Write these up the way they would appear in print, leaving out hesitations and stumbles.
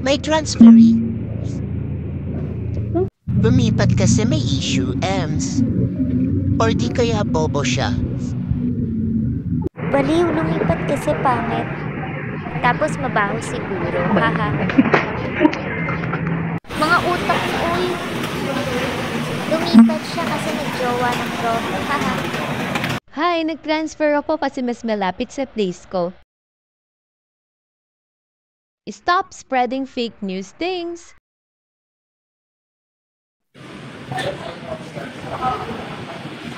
May transferee. Lumipat kasi may issue, Ems. Or di kaya bobo siya. Baliw, lumipat kasi pangit. Tapos mabaho siguro, haha. Mga utak mo, uy. Lumipat siya kasi nagjowa ng prof, haha. Hi, nag-transfer ako kasi mas malapit sa place ko. Stop spreading fake news things.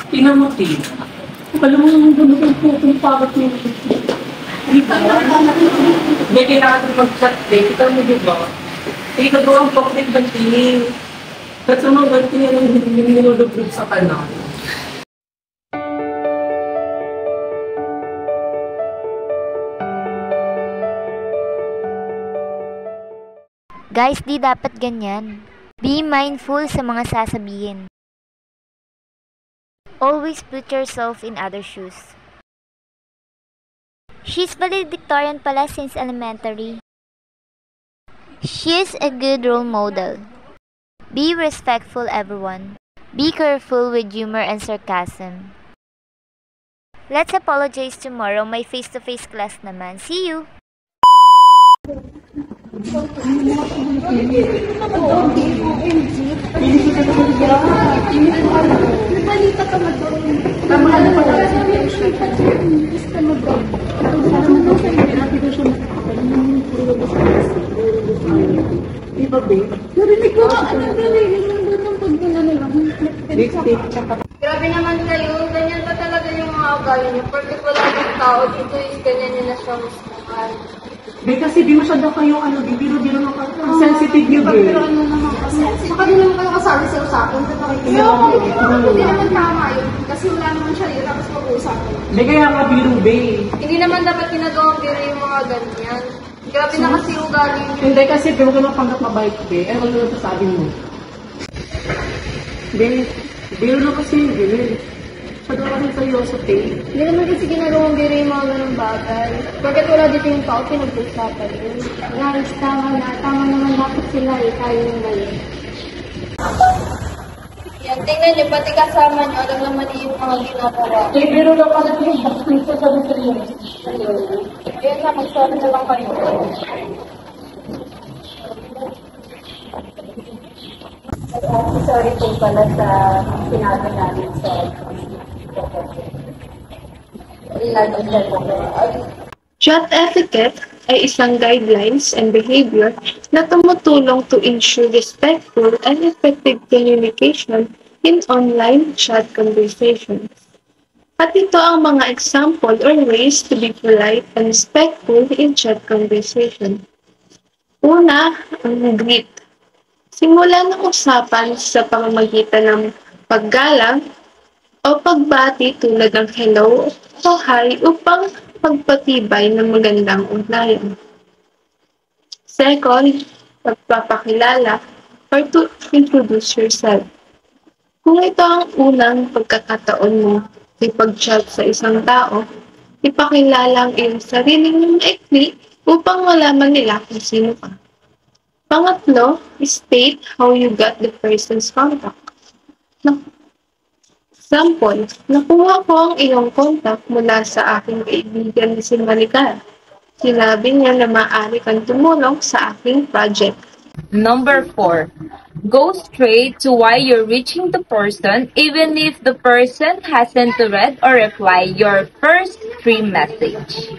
Tingnan mo, Tim. Alam mo yung gano'n po kung bakit yung hindi kailangan mag-chat din. Ikaw mo, di ba? Ikaw daw ang public banting. At sa mga banting yan ang hinulog sa kanal. Guys, di dapat ganyan. Be mindful sa mga sasabihin. Always put yourself in other shoes. She's valedictorian pala since elementary. She's a good role model. Be respectful, everyone. Be careful with humor and sarcasm. Let's apologize tomorrow. May face-to-face class naman. See you! Balita ka doon. Tama na pala sa picture. Gusto mo ba? Di ba, babe? Narinig ko ano narinig ng pagdala nila. Lipstick. Grabe naman kayo. Ganyan pa talaga yung mga ugali niyo. Porque wala yung tao dito is ganyan yun na siya musmukan. Babe, kasi di masyado kayo, bibiro-biro na kayo. Ang sensitive niyo, babe. Pero ano naman kasi. Saka di naman kayo kasali sa usapan. Hindi naman tama yun. Kasi wala naman siya yun. Tapos mag-uusapan. Hindi kaya nga biro, babe. Hindi naman dapat ginagawang biro yung mga ganyan. Grabe na kasi ugali niyo. Hindi kasi, pero kung mapanggap mabait, babe. Ano na sasabi mo? Babe, biro na kasi yung biro. Masyado kasi seryoso, babe. Hindi naman kasi ginagawang biro yung mga ganun bagay. Bakit wala dito yung tao, pinag-usapan yun. Guys, tama na. Tama naman dapat sila eh. Tayo yung mali. Yan, tingnan niyo, pati kasama niyo, alam naman niyo yung mga ginagawa. Eh, biro na pala yung bakit sa sabi sa iyo. Kaya nga, magsabi na lang kayo. Sorry po pala sa sinabi namin sa Chat etiquette ay isang guidelines and behavior na tumutulong to ensure respectful and effective communication in online chat conversations. At ito ang mga example or ways to be polite and respectful in chat conversation. Una, ang greet. Simula ng usapan sa pamamagitan ng paggalang o pagbati tulad ng hello o hi upang magpatibay ng magandang ugnayan. Second, pagpapakilala or to introduce yourself. Kung ito ang unang pagkakataon mo ay pag-chat sa isang tao, ipakilala ang iyong sarili ng maikli upang malaman nila kung sino ka. Pangatlo, state how you got the person's contact. Example, nakuha ko ang iyong contact mula sa aking kaibigan na si Maricar. Sinabi niya na maaari kang tumulong sa aking project. Number 4. Go straight to why you're reaching the person even if the person hasn't read or replied your first free message.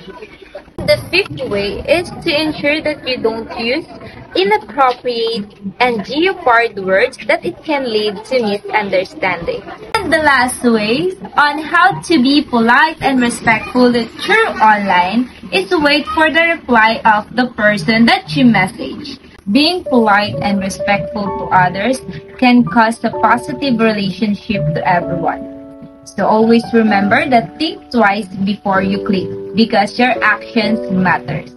The fifth way is to ensure that you don't use inappropriate and jeopard words that it can lead to misunderstanding. And the last way on how to be polite and respectful through online is to wait for the reply of the person that you message. Being polite and respectful to others can cause a positive relationship to everyone. So always remember that think twice before you click because your actions matters.